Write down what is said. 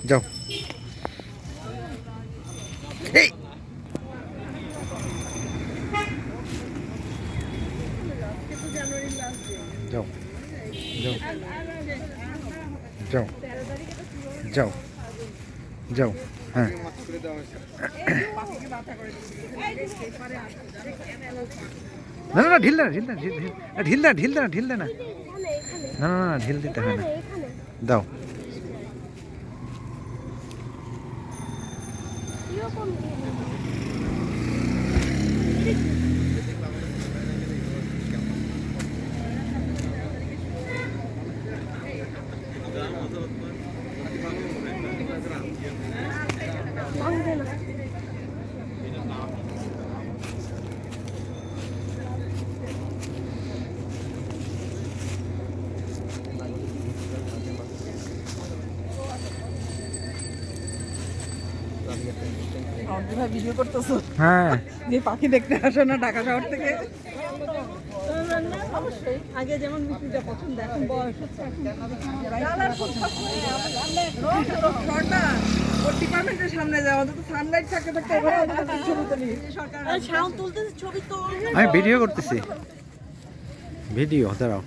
যাও এই যাও যাও যাও যাও যাও হ্যাঁ না না ঢিল না ঢিল না ঢিল না ঢিল না ঢিল না না না না ঢিল দিতে হয় না দাও ভিডিও করতেছো হ্যাঁ যে পাখি দেখতে আসো না ঢাকা শহর থেকে অবশ্যই আগে যেমন মিষ্টিটা পছন্দ এখন বয়স হচ্ছে ডিপার্টমেন্টের সামনে যাওয়া তো সানলাইট থাকতে থাকতে ছবি তুলি সরকার তুলতেছে ছবি তো আমি ভিডিও করতেছি ভিডিও দাঁড়াও